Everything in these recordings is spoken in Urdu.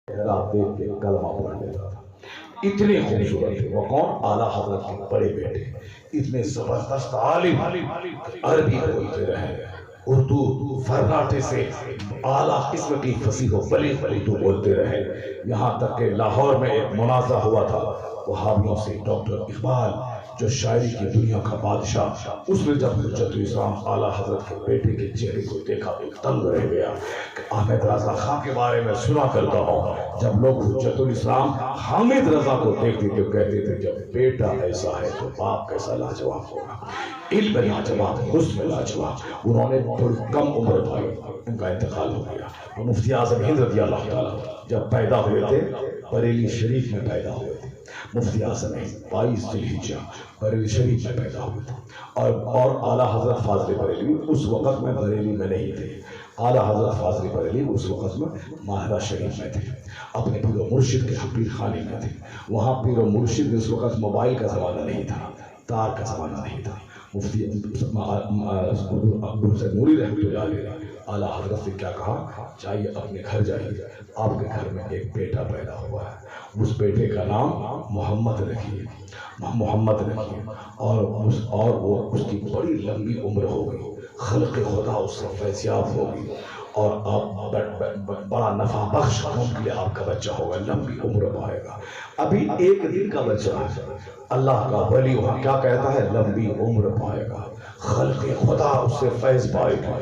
آپ دیکھ کے کلمہ پڑھ لیتا تھا. اتنے خوبصورت تھے. وہ کون؟ اعلیٰ حضرت کے بڑے بیٹے. اتنے زبردست عالم، عربی بولتے رہے، اردو فرناٹے سے اعلیٰ قسم کی فصیح و بلیغ اردو بولتے رہے. یہاں تک کہ لاہور میں ایک منازعہ ہوا تھا وہابیوں سے. ڈاکٹر اقبال جو شاعری کی دنیا کا بادشاہ، اس میں جب حجت الاسلام اعلیٰ حضرت کے بیٹے کے چہرے کو دیکھا تو تنگ رہ گیا. کہ احمد رضا خان کے بارے میں سنا کرتا ہوں، جب لوگ حجت الاسلام حامد رضا کو دیکھتے تو کہتے تھے جب بیٹا ایسا ہے تو باپ کیسا لاجواب ہوگا. علم لاجواب، حسن لاجواب. انہوں نے تھوڑی کم عمر پائی، ان کا انتقال ہو گیا. مفتی اعظم ہند رضی اللہ تعالیٰ جب پیدا ہوئے تھے بریلی شریف میں پیدا ہوئے تھے. مفتی اعظم ہند 22 ذی الحجہ بریلی شریف میں پیدا ہوئے تھے. اور اعلیٰ حضرت فاضل بریلی اس وقت میں بریلی میں نہیں تھے. اعلیٰ حضرت فاضل بریلی اس وقت میں ماہرہ شریف میں تھے، اپنے پیر و مرشد کے پیر خانے میں تھے. وہاں پیر و مرشد میں اس وقت موبائل کا زمانہ نہیں تھا، تار کا زمانہ نہیں تھا. مفتی عبد الحسین نوری رحمۃ اللہ علیہ اعلیٰ حضرت نے کیا کہا، چاہیے اپنے گھر جائیے، آپ کے گھر میں ایک بیٹا پیدا ہوا ہے، اس بیٹے کا نام محمد رکھیے، محمد رکھیے. اور وہ اس کی بڑی لمبی عمر ہوگی، خلق خدا اس سے فیضیاب ہوگی، اور آپ بڑا نفع بخش قوم کے لیے آپ کا بچہ ہوگا، لمبی عمر پائے گا. ابھی ایک دن کا بچہ ہے، اللہ کا ولی وہاں کیا کہتا ہے، لمبی عمر پائے گا، خلق خدا اس سے فیض پائے گا،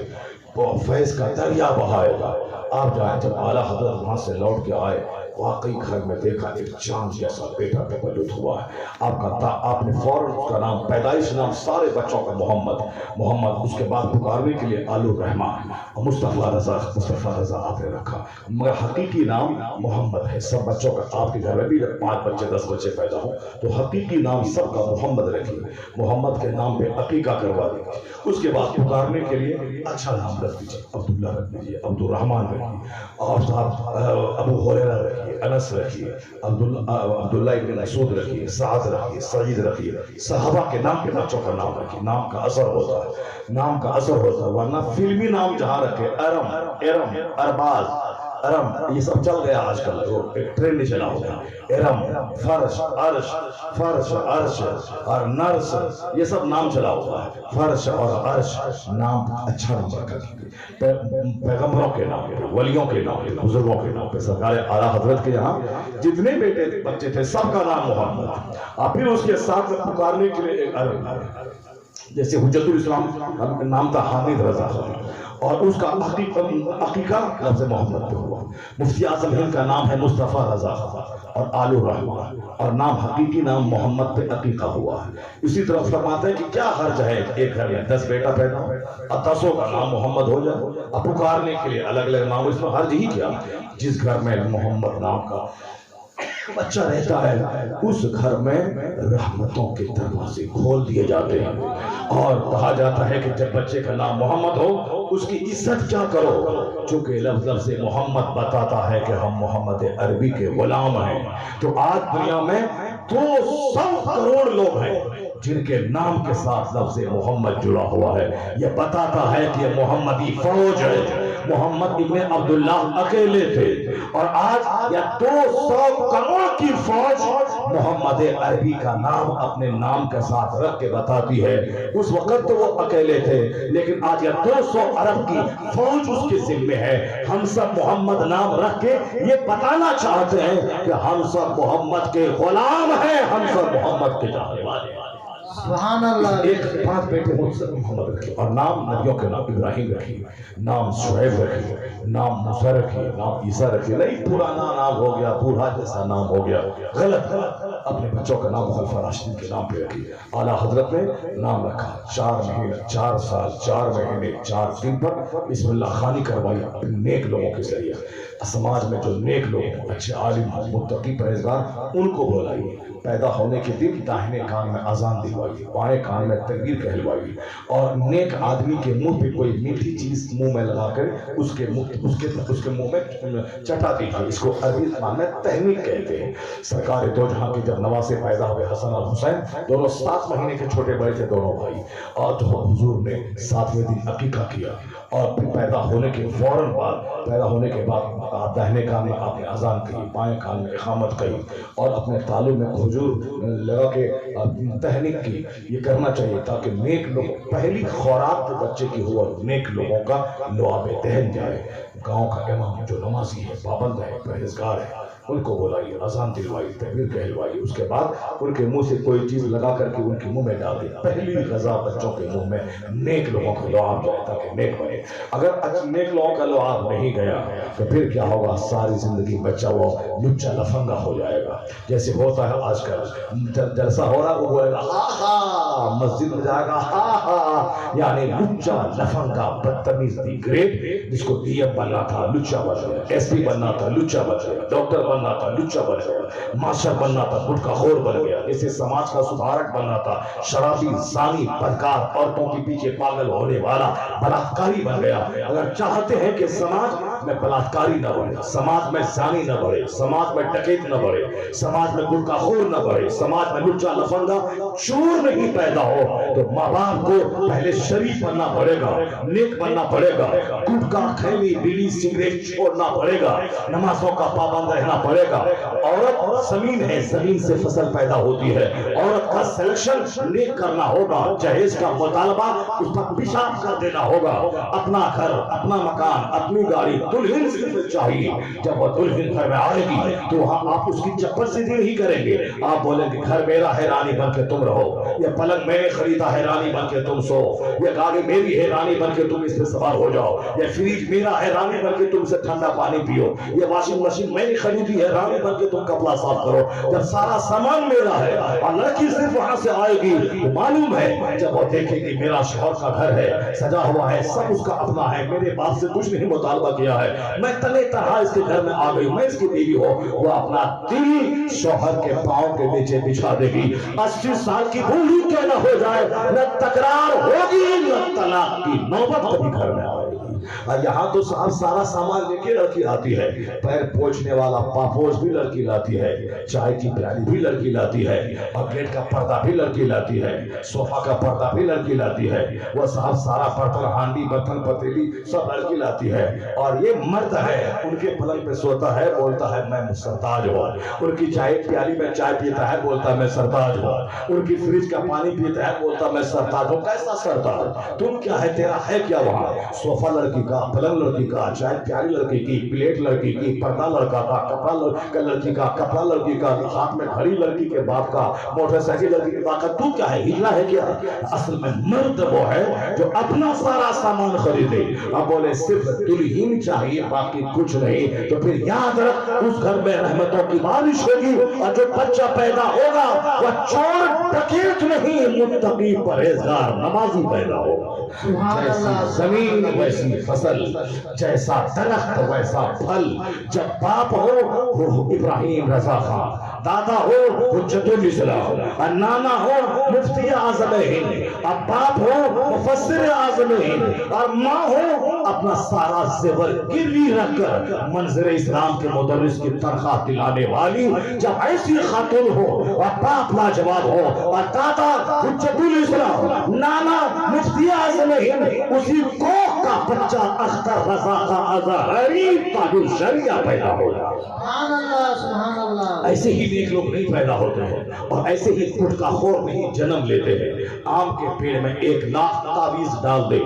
وہ فیض کا دریا بہائے گا. آپ جائیں. جب اعلیٰ حضرت وہاں سے لوٹ کے آئے واقعی گھر میں دیکھا ایک چاند جیسا بیٹا تولد ہوا ہے. آپ نے فوراً اس کا نام، پیدائش نام سارے بچوں کا محمد، اس کے بعد پکارنے کے لیے آل الرحمن اور مصطفیٰ رضا آپ نے رکھا، مگر حقیقی نام محمد ہے. سب بچوں کا، آپ کے گھر میں بھی 5 بچے 10 بچے پیدا ہوں تو حقیقی نام سب کا محمد رکھیے. محمد کے نام پہ عقیقہ کروا دیجیے. اس کے بعد پکارنے کے لیے اچھا نام رکھ دیجیے، عبداللہ رکھ دیجیے، عبد الرحمن رکھیے، اور ابو ہریرہ رکھیے، انس رکھیے، عبداللہ ابن مسعود رکھیے، سعد رکھیے، سعید رکھیے. صحابہ کے نام پہ بچوں کا نام رکھیے. نام کا اثر ہوتا ہے، نام کا اثر ہوتا ہے. ورنہ فلمی نام جہاں رکھے، ارم، ارباز، ارم، یہ سب چل گیا آج کل، ایک ٹرینڈ چلا ہوگا. ارم، فرش، عرش اور نرس، یہ سب نام چلا ہوا ہے. فرش اور عرش نام اچھا نام رکھا. پیغمبروں کے نام پہ، ولیوں کے نام پہ، بزرگوں کے نام پہ. سرکار اعلیٰ حضرت کے یہاں جتنے بیٹے بچے تھے سب کا نام محمد. اور پھر اس کے ساتھ میں پکارنے کے لیے ایک عرب نام، جیسے حجت الاسلام کا نام تھا حامد رضا خان، اور اس کا عقیقہ لفظ محمد پہ ہوا. مفتی اعظم ہند کا نام ہے مصطفیٰ رضا خان اور آل الرحمن، اور نام حقیقی نام محمد پہ عقیقہ ہوا ہے. اسی طرح فرماتے ہیں کہ کیا حرج ہے ایک گھر میں 10 بیٹا پیدا ہو اور 10 کا نام محمد ہو جائے. اب پکارنے کے لیے الگ الگ نام، اس میں حرج ہی کیا. جس گھر میں محمد نام کا بچہ رہتا ہے اس گھر میں رحمتوں کے دروازے کھول دیے جاتے ہیں. اور کہا جاتا ہے کہ جب بچے کا نام محمد ہو اس کی عزت کیا کرو، چونکہ لفظ محمد بتاتا ہے کہ ہم محمد عربی کے غلام ہیں. تو آج دنیا میں 200 کروڑ لوگ ہیں جن کے نام کے ساتھ لفظ محمد جڑا ہوا ہے. یہ بتاتا ہے کہ یہ محمدی فوج ہے. محمد ابن عبداللہ اکیلے تھے، اور آج یہ 200 کروڑ کی فوج محمد عربی کا نام اپنے نام کے ساتھ رکھ کے بتاتی ہے. اس وقت تو وہ اکیلے تھے، لیکن آج یہ 200 ارب کی فوج اس کے ذمہ ہے. ہم سب محمد نام رکھ کے یہ بتانا چاہتے ہیں کہ ہم سب محمد کے غلام ہیں، ہم سب محمد کے چاہنے والے ہیں. سبحان اللہ. ایک 5 بیٹے محمد رکھیے، اور نام نبیوں کے نام ابراہیم رکھیے، نام شعیب رکھیے، نام موسیٰ رکھیے، نام عیسیٰ رکھیے. نہیں پرانا نام ہو گیا، بوڑھا جیسا نام ہو گیا، غلط. اپنے بچوں کا نام خلفاء راشدین کے نام پہ رکھیے. اعلیٰ حضرت نے نام رکھا 4 مہینے 4 سال 4 مہینے 4 دن پر بسم اللہ خوانی کروائی اپنے نیک لوگوں کے ذریعے. سماج میں جو نیک لوگ اچھے عالم متقی پرہیزگار ان کو بلائیے. پیدا ہونے کے دن داہنے کان میں اذان دلوائی، بائیں کان میں تکبیر کہلوائی، اور نیک آدمی کے منہ پہ کوئی میٹھی چیز منہ میں لگا کر اس کے منہ میں چٹا دیجیے. اس کو عربی زبان میں تہنیک کہتے ہیں. سرکار دو جہاں کے جب نواسے پیدا ہوئے حسن اور حسین، دونوں 7 مہینے کے چھوٹے بڑے تھے دونوں بھائی، اور تو حضور نے 7ویں دن عقیقہ کیا. اور پھر پیدا ہونے کے فوراً بعد پیدا ہونے کے بعد دہنے کان میں آپ نے اذان کہی، بائیں کان میں اقامت کہی، اور اپنے تالو میں کھجور لگا کے تہنیک کی. یہ کرنا چاہیے تاکہ نیک لوگ پہلی خوراک جو بچے کی ہو اور نیک لوگوں کا لعاب دہن جائے. گاؤں کا امام جو نمازی ہے، پابند ہے، پرہیزگار ہے، ان کو بلائیے، اذان دلوائی، تکبیر کہلوائی، اس کے بعد ان کے منہ سے کوئی چیز لگا کر کے ان کے منہ میں ڈال دی. پہلی غذا بچوں کے منہ میں نیک لوگوں کا لعاب جائے تاکہ نیک بنے. اگر نیک لوگوں کا لعاب نہیں گیا تو پھر کیا ہوگا؟ ساری زندگی بچہ وہ لچا لفنگا ہو جائے گا. جیسے ہوتا ہے آج کل جلسہ ہو رہا، وہ بولے گا ہاں ہاں، مسجد میں جائے گا ہاں ہاں، یعنی لچا لفنگا بدتمیز دی گریٹ. جس کو ڈی ایم بننا تھا لچا بن گیا، ایس پی بننا تھا لچا بن گیا، ڈاکٹر بننا تھا لچا بن گیا، ماسٹر بننا تھا گٹکا خور بن گیا، اسے سماج کا سدھارک بننا تھا شرابی، زانی، بدکار، عورتوں کے پیچھے پاگل ہونے والا بلاತ್ಕಾری بن گیا. اگر چاہتے ہیں کہ سماج میں بلاತ್ಕಾری نہ بڑھے، سماج میں زانی نہ بڑھے، سماج میں ڈکیت نہ بڑھے، سماج میں گٹکا خور نہ بڑھے، سماج میں لچا لفنگا چور نہیں پیدا ہو، تو ماں باپ کو پہلے شریف بننا پڑے گا، نیک بننا پڑے گا، گٹکا، خیمی، بیڑی، سگریٹ چھوڑنا پڑے گا، نمازوں کا پابند رہنا پڑے گا. عورت زمین ہے، زمین سے فصل پیدا ہوتی ہے. عورت کا سلیکشن نیک کرنا ہوگا، جہیز کا مطالبہ اس پر پیشاب کر دینا ہوگا. اپنا گھر، اپنا مکان، اپنی گاڑی دلہن صرف چاہیے. جب وہ دلہن گھر میں آئے گی تو وہاں آپ اس کی چپل سے دل نہیں کریں گے، آپ بولیں گے گھر میرا ہے رانی بن کے تم رہو، یہ پلنگ میں نے خریدا ہے رانی بن کے تم سو، یہ گاڑی میری ہے رانی بن کے تم اس پہ سوار ہو جاؤ، یہ فریج میرا ہے رانی بن کے تم سے ٹھنڈا پانی پیو، یہ واشنگ مشین میں نے خریدی ہے رانی بن کے تم کپڑا صاف کرو. جب سارا سامان میرا ہے اور لڑکی صرف وہاں سے آئے گی تو معلوم ہے جب وہ دیکھے گی میرا شوہر کا گھر ہے، سجا ہوا ہے، سب اس کا اپنا ہے، میرے باپ سے کچھ نہیں مطالبہ کیا ہے، میں تنے طرح اس کے گھر میں آ گئی، میں اس کی بیوی ہوں، وہ اپنا دل شوہر کے پاؤں کے نیچے بچھا دے گی. 80 سال کی بوڑھی کیا نہ ہو جائے، نہ تکرار ہوگی نہ طلاق کی نوبت کبھی گھر میں آئے گی. اور یہاں تو سارا سامان لے کے لڑکی آتی ہے، پیر پوچھنے والا پاپوش بھی لڑکی لاتی ہے، چائے کی پیالی بھی لڑکی لاتی ہے، اور گیٹ کا پردہ بھی لڑکی لاتی ہے، صوفہ کا پردہ بھی لڑکی لاتی ہے، وہ صاحب سارا برتن، ہانڈی، برتن، پتیلی سب لڑکی لاتی ہے. اور یہ مرد ہے، ان کے پلنگ پہ سوتا ہے، بولتا ہے میں سرتاج ہوں، ان کی چائے پیالی میں چائے پیتا ہے، بولتا ہے میں سرتاج ہوں، ان کی فریج کا پانی پیتا ہے، بولتا ہے میں سرتاج ہوں. کیسا سرتاج؟ تم کیا ہے، تیرا ہے کیا وہاں؟ صوفہ لڑکی کا، پلنگ لڑکی کا، چائے پیالی لڑکی کی، پلیٹ لڑکی کی، پردہ لڑکا کا، کپڑا لڑکی کا، کپڑا لڑکی کا، ہاتھ میں گھڑی لڑکی کے باپ کا، موٹر سائیکل لڑکی کے باپ کا. تو کیا ہے، ہجلا ہے کیا؟ اصل میں مرد وہ ہے جو اپنا سارا سامان خریدے. اب بولے صرف دلہن چاہیے باقی کچھ نہیں، تو پھر یاد رکھ اس گھر میں رحمتوں کی بارش ہوگی، اور جو بچہ پیدا ہوگا وہ چور ڈکیت نہیں، متقی پرہیزگار نمازی پیدا ہوگا. جیسی زمین ویسی فصل، جیسا درخت ویسا پھل. جب باپ ہو وہ ابراہیم رضا خان، دادا ہو حجت الاسلام، اور نانا ہو مفتی اعظم ہند، اب باپ ہو مفسر اعظم ہند، اور ماں ہو اپنا سارا زیور گروی رکھ کر منظر اسلام کے مدرس کی تنخواہ دلانے والی. جب ایسی خاتون ہو اور باپ لاجواب ہو اور دادا حجت الاسلام، نانا مفتی اعظم ہند، اسی کوہ کا بچہ اختر رضا کا ازہری تاج شریعہ پیدا ہوگا. سبحان اللہ، سبحان اللہ. ایسے ہی نیک لوگ نہیں پیدا ہوتے ہیں، اور ایسے ہی گٹکا خور نہیں جنم لیتے ہیں. آم کے پیڑ میں 1,00,000 تعویذ ڈال دے،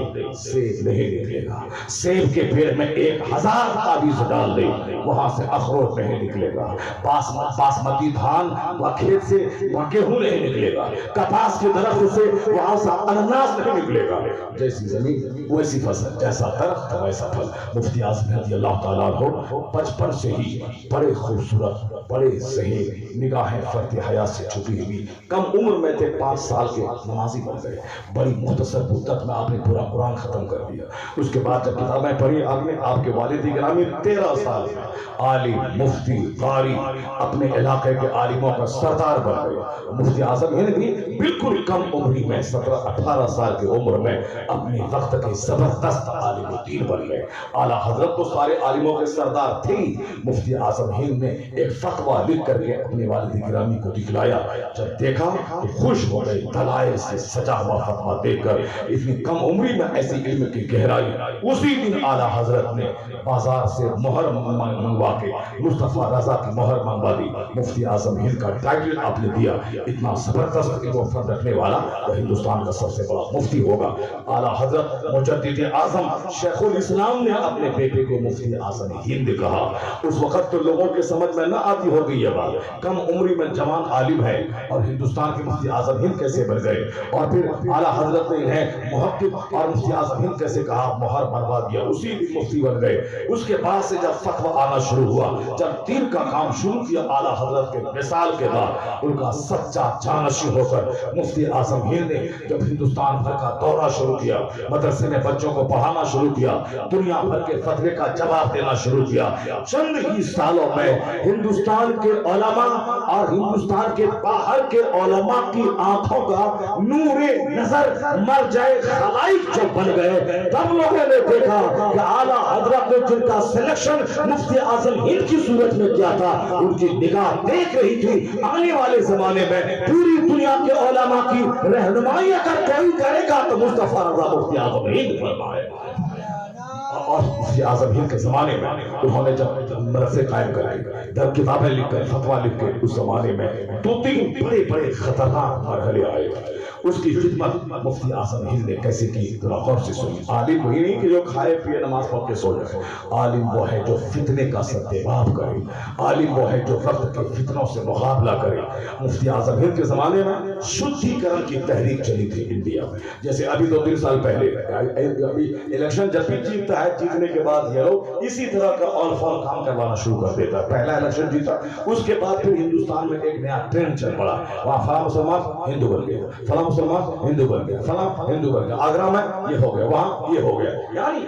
سیب نہیں نکلے گا. سیب کے پیڑ میں 1,000 تعویذ ڈال دے، وہاں سے اخروٹ نہیں نکلے گا. باسمتی دھان وہ کھیت سے وہ گیہوں نہیں نکلے گا. کپاس کے درخت سے وہاں سے انناس نہیں نکلے گا. جیسی زمین ویسی فصل، جیسا درخت ویسا پھل. مفتی اعظم رضی اللہ تعالیٰ عنہ بچپن سے ہی بڑے خوبصورت، بڑے ذہین، نگاہیں فرط حیا سے چھپی ہوئی، کم عمر میں تھے، 5 سال کے نمازی بن گئے. بڑی مختصر مدت میں آپ نے پورا قرآن ختم کر دیا. اس کے بعد جب کتابیں پڑھی آپ کے والد گرامی 13 سال میں عالم، مفتی، قاری، اپنے علاقے کے عالموں کا سردار بن گئے. مفتی اعظم ہند بھی بالکل کم عمری میں 17-18 سال کی عمر میں اپنے وقت کے زبردست عالم دین بن گئے. اعلیٰ حضرت تو سارے عالموں کے سردار تھے. مفتی اعظم ہند نے ایک فتویٰ لکھ کر کے اپنے والد گرامی کو دکھلایا. جب دیکھا تو خوش ہو گئے. دلائل سے سجا ہوا فتویٰ دیکھ کر اتنی کم عمری میں ایسی علم کی گہرائی. اسی دن اعلیٰ حضرت نے بازار سے مہر منگوا کے مصطفیٰ رضا کی مہر منگوا دی. مفتی اعظم ہند کا ٹائٹل آپ نے دیا. اتنا زبردست علم و فن رکھنے والا وہ ہندوستان کا سب سے بڑا مفتی ہوگا. اعلیٰ حضرت مجدد اعظم شیخ الاسلام نے اپنے بیٹے کو مفتی اعظم ہند کہا. اس وقت تو لوگوں کے سمجھ میں نہ آتی ہو گئی یہ بات. کم عمری میں جوان عالم ہے اور ہندوستان کے مفتی اعظم ہند کیسے بن گئے. اور پھر اعلیٰ حضرت نے انہیں محقق اور مفتی اعظم ہند کیسے کہا. مہر مروا دیا. اسی دن مفتی بن گئے. اس کے بعد سے جب فتویٰ آنا شروع ہوا, جب دین کا کام شروع کیا, اعلیٰ حضرت کے وصال کے بعد ان کا سچا جانشین ہو کر مفتی اعظم ہند نے جب ہندوستان بھر کا دورہ شروع کیا, مدرسے میں بچوں کو پڑھانا شروع کیا, دنیا بھر کے فتوے کا جواب دینا شروع کیا, چند ہی سالوں میں ہندوستان کے علماء اور ہندوستان کے باہر کے علماء کی آنکھوں کا نور نظر مرجع خلائق جو بن گئے. تب لوگوں نے دیکھا کہ اعلیٰ حضرت نے جن کا سلیکشن مفتی اعظم ہند کی صورت میں کیا تھا, ان کی نگاہ دیکھ رہی تھی آنے والے زمانے میں پوری دنیا کے علماء کی رہنمائی اگر کوئی کرے گا تو مصطفیٰ رضا مفتی اعظم ہند فرمائے. اور مفتی اعظم ہند کے زمانے میں انہوں نے جب مدرسے قائم کرائے, جب کتابیں لکھ کر فتویٰ لکھ کے, اس زمانے میں 2-3 بڑے بڑے خطرناک مرحلے آئے. اس کی خدمت مفتی اعظم ہند نے کیسے کی, ذرا غور سے سنیے. عالم وہی نہیں کہ جو کھائے پیے نماز پڑھ کے سو جائے. عالم وہ ہے جو فتنے کا سدباب کرے. عالم وہ ہے جو وقت کے فتنوں سے مقابلہ کرے. مفتی اعظم ہند کے زمانے میں شدھی کرن کی تحریک چلی تھی انڈیا میں. جیسے ابھی 2-3 سال پہلے ابھی الیکشن جب بھی جیتتا ہے, جیتنے کے بعد یہ لوگ اسی طرح کا آل فال کام کروانا شروع کر دیتا ہے. پہلا الیکشن جیتا, اس کے بعد پھر ہندوستان میں ایک نیا ٹرینڈ چل پڑا. وہاں فلاں مسلمان ہندو بن گئے, فلاں مسلمان ہندو بن گیا, فلاں ہندو بن گیا, آگرہ میں یہ ہو گیا, وہاں یہ ہو گیا. یعنی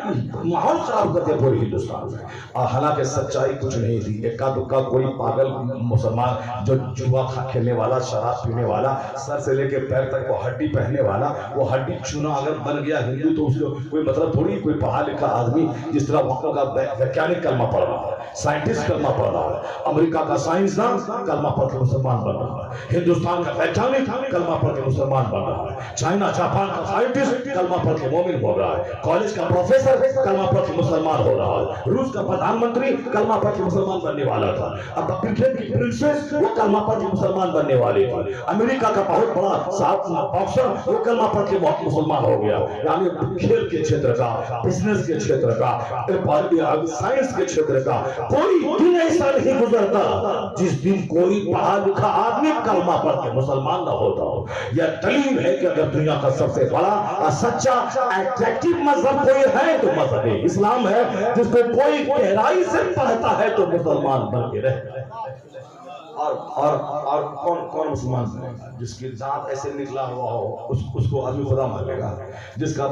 ماحول خراب کرتے پورے ہندوستان میں. اور حالانکہ سچائی کچھ نہیں تھی. اکا دکا کوئی پاگل مسلمان جو جوا کھیلنے والا, شراب پینے والا, سر سے لے کے پیر تک وہ ہڈی پہننے والا, وہ ہڈی چنا اگر بن گیا ہندو تو اس کو کوئی مطلب تھوڑی. کوئی پڑھا لکھا آدمی جس طرح وقتوں کا ویگیانک کلمہ پڑھ رہا ہے, سائنٹسٹ کلمہ پڑھ رہا ہے, امریکہ کا سائنسدان کلمہ پڑھ کے مسلمان بن رہا ہے, ہندوستان کا ویگیانک کلمہ پڑھ کے مسلمان بن رہا ہے, چائنا جاپان کا سائنٹسٹ کلمہ پڑھ کے مومن ہو رہا ہے, کالج کا پروفیسر کلمہ پڑھ کے مسلمان ہو رہا ہے, روس کا پردھان منتری کلمہ پڑھ کے مسلمان بننے والا تھا, اب برٹن کی پرنسس وہ کلمہ پڑھ کے مسلمان بننے والی تھی, امریکہ کا بہت بڑا باکسر وہ کلمہ پڑھ کے مسلمان ہو گیا. یعنی کھیل کے چھیتر کا, بزنس کے چھیتر کا, سائنس کے چھیتر کا کوئی دن ایسا نہیں گزرتا جس دن کوئی پڑھا لکھا آدمی کلمہ پڑھ کے مسلمان نہ ہوتا ہو. یہ دلیل ہے کہ اگر دنیا کا سب سے بڑا اور سچا اٹریکٹیو مذہب کوئی ہے تو مذہب اسلام ہے, جس کو کوئی گہرائی سے پڑھتا ہے تو مسلمان بن کے رہتا ہے. اور کون مسلمان ہے جس کی ذات ایسے نکلا ہوا ہو اس کو آدمی خدا مان لے گا, جس کا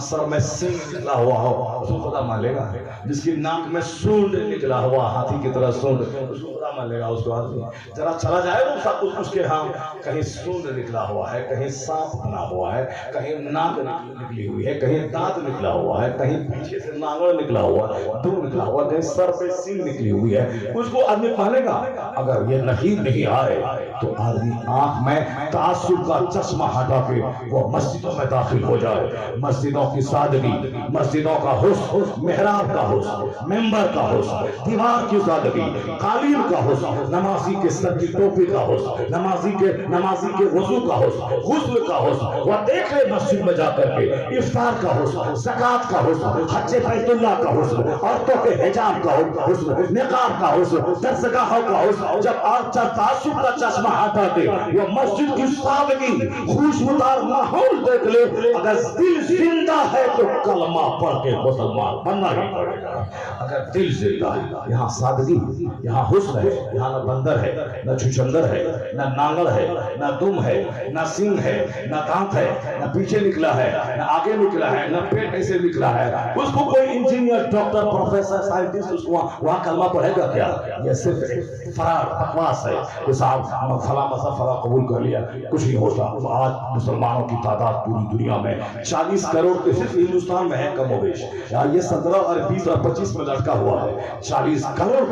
سر میں سنگ نکلا ہوا ہو اس کو خدا مان لے گا, جس کی ناک میں سونڈ نکلا ہوا ہاتھی کی طرح سونڈ اس کو خدا مان لے گا. اس کو آدمی ذرا چلا جائے اس کے ہاں کہیں سونڈ نکلا ہوا ہے, کہیں سانپ بنا ہوا ہے, کہیں ناک نکلی ہوئی ہے, کہیں دانت نکلا ہوا ہے, کہیں پیچھے سے ناگڑ نکلا ہوا, دو نکلا ہوا, کہیں سر پہ سنگ نکلی ہوئی ہے, اس کو آدمی مانے گا. اگر یہ نہیں آئے تو آدمی آنکھ میں تعصب کا چشمہ ہٹا کے وہ مسجدوں میں داخل ہو جائے. مسجدوں کی سادگی, مسجدوں کا حسن, محراب کا حسن, ممبر کا حسن, دیوار کی سادگی, قالین کا حسن, نمازی کے سر کی ٹوپی کا حسن, نمازی کے وضو کا حسن, غسل کا حسن, وہ دیکھ لے مسجد میں جا کر کے افطار کا حسن, زکات کا حسن, حج بیت اللہ کا حسن, عورتوں کے حجاب کا حسن, نقاب کا حسن, درسگاہوں کا حسن. جب تعصب کا چشمہ ہٹا دے, وہ مسجد کی سادگی, خوشبودار ماحول دیکھ لے, اگر دل زندہ ہے تو کلمہ پڑھ کے مسلمان بننا ہی پڑے گا. اگر دل زندہ ہے, یہاں سادگی, یہاں حسن ہے, یہاں نہ بندر ہے, نہ چھچندر ہے, نہ نانگڑ ہے, نہ دم ہے, نہ سنگ ہے, نہ دانت ہے, نہ پیچھے نکلا ہے, نہ آگے نکلا ہے, نہ پیٹ ایسے نکلا ہے. اس کو کوئی انجینئر, ڈاکٹر, پروفیسر, سائنٹسٹ اس کو وہاں کلمہ پڑھے گا کیا؟ یہ صرف فرار بکواس ہے کہ صاحب فلاں مذہب فلاں قبول کر لیا, کچھ نہیں ہوتا. آج مسلمانوں کی تعداد پوری دنیا میں 40 کروڑ کے صرف ہندوستان میں ہے کم و بیش. یہ 17 اور 20 اور 25 میں لڑکا ہوا ہے. 40 کروڑ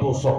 200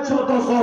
1400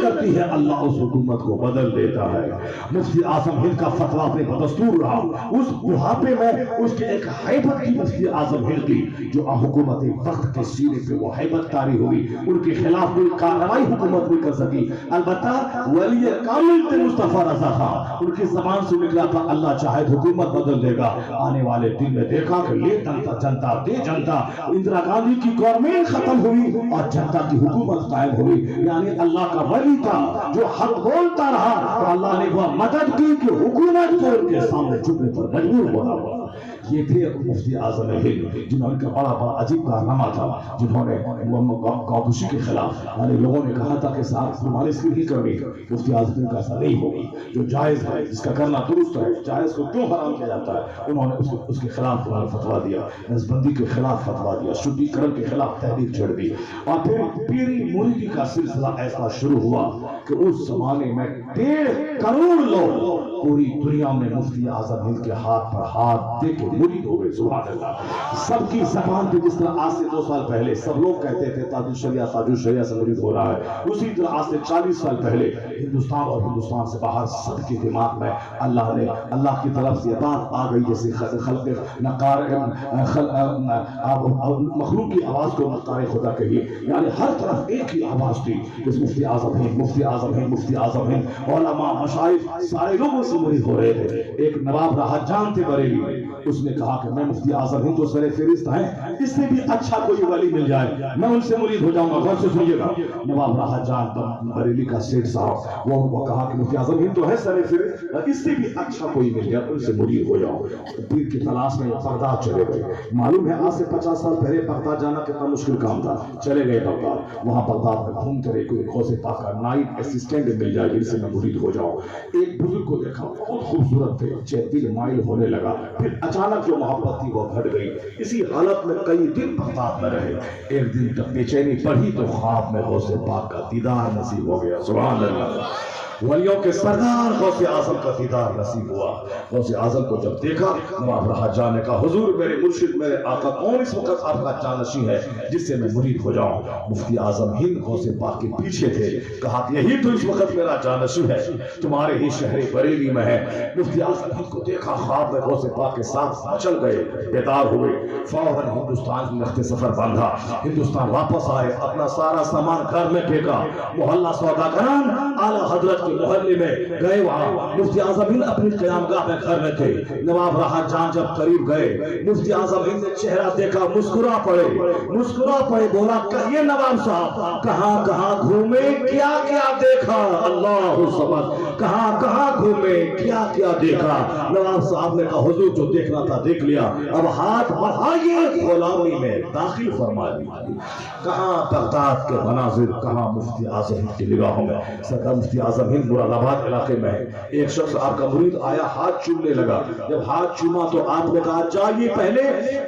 کرتی ہے اللہ اس حکومت کو بدل دیتا ہے۔ مفتی اعظم ہند کا فتویٰ اپنے بدستور رہا، اس بڑھاپے میں اس کے ایک ہیبت کی مفتی اعظم ہند کی جو حکومت وقت کے سینے پہ وہ ہیبت طاری ہوئی، ان کے خلاف کوئی کارروائی حکومت نہیں کر سکی۔ البتہ ولی کامل تھے مصطفیٰ رضا خان، ان کی زبان سے نکلا تھا اللہ چاہے حکومت بدل دے گا۔ آنے والے دن میں دیکھا کہ لے جنتا دے جنتا، اندرا گاندھی کی گورنمنٹ ختم ہوئی اور جنتا کی حکومت قائم ہوئی۔ یعنی اللہ کا ولی تھا جو حق بولتا رہا تو اللہ نے وہ مدد کی کہ حکومت کو ان کے سامنے جھکنے پر مجبور ہونا ہوا۔ یہ تھے مفتی اعظم ہند جنہوں کا بڑا عجیب کارنامہ تھا، جنہوں نے کاکوشی کے خلاف یعنی لوگوں نے کہا تھا کہ صاحب مالش کی نہیں کرنی، مفتی اعظم ہند کا ایسا نہیں ہوگی، جو جائز ہے جس کا کرنا درست ہے، جائز کو کیوں حرام کیا جاتا ہے؟ انہوں نے اس کے خلاف فتویٰ دیا، نسبندی کے خلاف فتویٰ دیا، شدی کرن کے خلاف تحریک چھڑ دی، اور پھر پیری مریدی کا سلسلہ ایسا شروع ہوا کہ اس زمانے میں 1.5 کروڑ لوگ پوری دنیا میں مفتی اعظم ہند کے ہاتھ پر ہاتھ دے کے مرید ہو گئے۔ سبحان اللہ۔ سب کی زبان پہ جس طرح آج سے 2 سال پہلے سب لوگ کہتے تھے تاج الشریعہ سے مرید ہو رہا ہے، اسی طرح آج سے 40 سال پہلے ہندوستان اور ہندوستان سے باہر سب کے دماغ میں اللہ کی طرف سے بات آ گئی، جیسے خلق نقار مخلوق کی آواز کو نقار خدا کہی، یعنی ہر طرف ایک ہی آواز تھی، جس مفتی اعظم ہند مفتی اعظم ہند مفتی اعظم ہند، علماء مشائخ سارے لوگوں سے مرید ہو رہے تھے۔ ایک نواب راحت جان تھے بریلی، اس نے کہا کہ میں مفتی اعظم ہند جو سر فہرست ہیں، اس سے بھی اچھا کوئی ولی مل جائے میں ان سے مرید ہو جاؤں گا۔ غور سے سنیے گا، نواب راحت جان بریلی کا سیٹ صاحب وہ کہا کہ مفتی اعظم ہند تو ہے سر فہرست، اس سے بھی اچھا کوئی مل جائے ان سے مرید ہو جاؤں۔ پیر کی تلاش میں بغداد چلے گئے۔ معلوم ہے آج سے 50 سال پہلے بغداد جانا کتنا مشکل کام تھا، چلے گئے بغداد۔ وہاں بغداد میں گھومتے رہے، کوئی غوث پاک کا نائب اسسٹنٹ مل جائے جن سے میں مرید ہو جاؤں۔ ایک بزرگ کو دیکھا بہت خوبصورت تھے، دل مائل ہونے لگا، پھر اچانک جو محبت تھی وہ گھٹ گئی۔ اسی حالت میں کئی دن بغداد میں رہے۔ ایک دن تک بے چینی پڑھی تو خواب میں غوث پاک کا دیدار نصیب ہو گیا۔ سبحان اللہ۔ ولیوں کے سردار غوث اعظم کا دیدار نصیب ہوا۔ غوث اعظم کو جب دیکھا نواب راحت جان نے کہا حضور میرے مرشد میرے آقا کون اس وقت آپ کا جانشین ہے جس سے میں مرید ہو جاؤں؟ مفتی اعظم ہند غوث پاک کے پیچھے تھے، کہا کہ یہی تو اس وقت میرا جانشین ہے، تمہارے ہی شہر بریلی میں ہے۔ مفتی اعظم ہند کو دیکھا خواب میں غوث پاک کے ساتھ مچل گئے، بیدار ہوئے، فوراً ہندوستان کی نقطۂ سفر باندھا، ہندوستان واپس آئے، اپنا سارا سامان گھر میں پھینکا، محلہ سوداگران اعلیٰ حضرت کے محلے میں گئے، وہاں مفتی اعظم ہند اپنی قیام گاہ میں گھر میں تھے۔ نواب راحت جان جب قریب گئے، مفتی اعظم ہند نے چہرہ دیکھا، مسکرا پڑے، بولا کہیے نواب صاحب کہاں کہاں گھومے، کیا کیا دیکھا؟ اللہ صمد، کہاں کہاں گھومے، کیا کیا دیکھا؟ نواب صاحب نے کہا حضور جو دیکھنا تھا دیکھ لیا، اب ہاتھ بڑھائیے غلامی میں داخل فرما دیجیے۔ کہاں بغداد کے مناظر، کہاں مفتی اعظم ہند کی نگاہوں میں۔ سرکار مفتی اعظم ہند مراد آباد علاقے میں ہے، ایک شخص آپ کا مرید آیا، ہاتھ چومنے لگا، جب ہاتھ چوما تو آپ نے کہا جائیے پہلے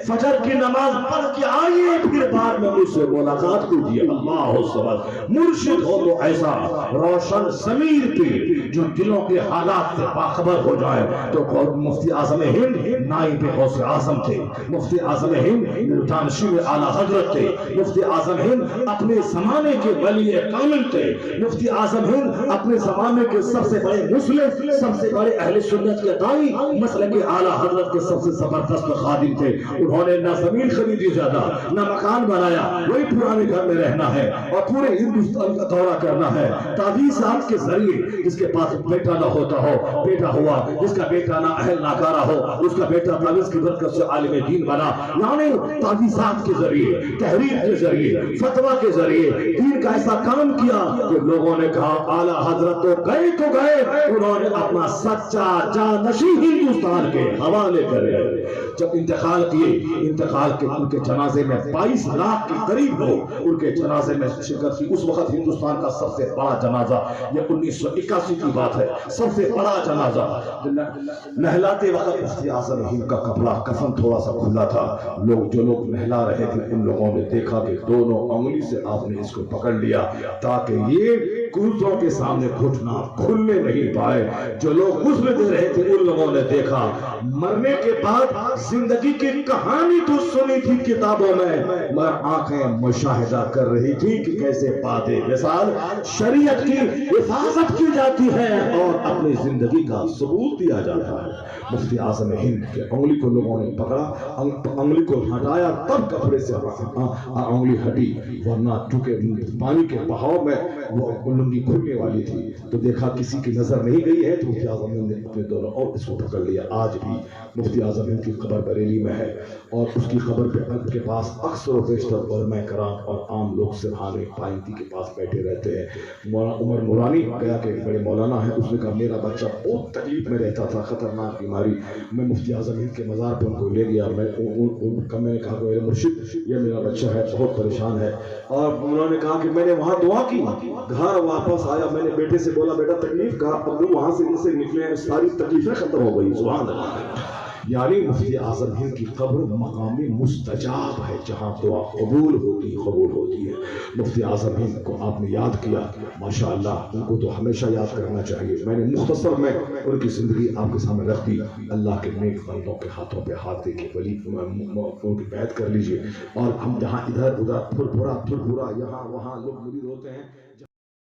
فجر کی نماز پڑھ کے آئیے، پھر بعد میں مجھ سے ملاقات کیجیے۔ اللہ صمد، مرشد ہو تو ایسا روشن ضمیر پہ جو دلوں کے حالات سے باخبر ہو جائے۔ تو مفتی اعظم ہند نائب غوث اعظم تھے، مفتی اعظم ہند جانشین اعلیٰ حضرت تھے، مفتی اعظم ہند اپنے زمانے کے ولی کامل تھے، مفتی اعظم ہند اپنے زمانے کے سب سے بڑے مسلم، سب سے بڑے اہل سنت کے دائی، مسلک اعلیٰ حضرت کے سب سے زبردست خادم تھے۔ انہوں نے نہ زمین خریدی زیادہ، نہ مکان بنایا، وہی پرانے گھر میں رہنا ہے اور پورے ہندوستان کا دورہ کرنا ہے۔ تعویذات کے ذریعے جس کے پاس بیٹا نہ ہوتا ہو بیٹا ہوا، جس کا بیٹا نہ اہل ناکارہ ہو اس کا بیٹا تعویذ کی برکت سے عالم دین بنا۔ یعنی تعویذات کے ذریعے، تحریر کے ذریعے، فتویٰ کے ذریعے دین کا ایسا کام کیا کہ لوگوں نے کہا اعلیٰ حضرت تو گئے، انہوں نے اپنا سچا جانشین ہندوستان کے حوالے کرے۔ جب انتقال کے ان کے جنازے میں 22 لاکھ کے قریب لوگ ان کے جنازے میں شرکت کی۔ اس وقت ہندوستان کا سب سے بڑا جنازہ، یہ 1981 کی بات ہے، سب سے بڑا جنازہ نہلاتے وقت مفتی اعظم ہند کا کپڑا کفن تھوڑا سا کھلا تھا، جو لوگ نہلا رہے تھے ان لوگوں نے دیکھا کہ دونوں انگلی سے آپ نے اس کو پکڑ لیا تاکہ یہ گردوں کے سامنے گھٹنا کھلنے نہیں پائے۔ جو لوگ غسل دے رہے تھے ان لوگوں نے دیکھا مرنے کے بعد زندگی کی کہانی تو سن سنی تھی کتابوں میں مگر آنکھیں مشاہدہ کر رہی تھی کہ کیسے باتیں مثال شریعت کی حفاظت کی جاتی ہے اور اپنی زندگی کا ثبوت دیا جاتا ہے۔ مفتی اعظم ہند کے انگلی کو لوگوں نے پکڑا، انگلی کو ہٹایا، تب کپڑے سے انگلی ہٹی، ورنہ چونکہ پانی کے بہاؤ میں وہ لنگی کھلنے والی تھی تو دیکھا کسی کی نظر نہیں گئی ہے تو مفتی اعظم ہند نے اپنے دونوں اور اس کو پکڑ لیا۔ آج بھی مفتی اعظم ہند کی قبر بریلی میں ہے اور اس کی قبر کے پاس اکثر و بیشتر علماء کرام اور عام لوگ سرحان پائنتی کے پاس بیٹھے رہتے ہیں۔ مولانا عمر نورانی گیا کہ بڑے مولانا ہیں، اس نے کہا میرا بچہ بہت تکلیف میں رہتا تھا، خطرناک بیماری، میں مفتی اعظم ہند کے مزار پہ ان کو لے گیا، میں نے کہا کہ میرے مرشد یہ میرا بچہ ہے بہت پریشان ہے، اور انہوں نے کہا کہ میں نے وہاں دعا کی، گھر واپس آیا، میں نے بیٹے سے بولا بیٹا تکلیف کا اب وہاں سے جیسے نکلے ہیں ساری تکلیفیں ختم ہو گئی۔ سبحان اللہ۔ یعنی مفتی اعظم ہند کی قبر مقام مستجاب ہے جہاں دعا قبول ہوتی ہے۔ مفتی اعظم ہند کو آپ نے یاد کیا، ماشاءاللہ ان کو تو ہمیشہ یاد کرنا چاہیے۔ میں نے مختصر میں ان کی زندگی آپ کے سامنے رکھ دی۔ اللہ کے نیک بندوں کے ہاتھوں پہ ہاتھ دے کے ولی ان کی بیعت کر لیجئے، اور ہم جہاں ادھر ادھر پھر پھرا یہاں وہاں لوگ مرید ہوتے ہیں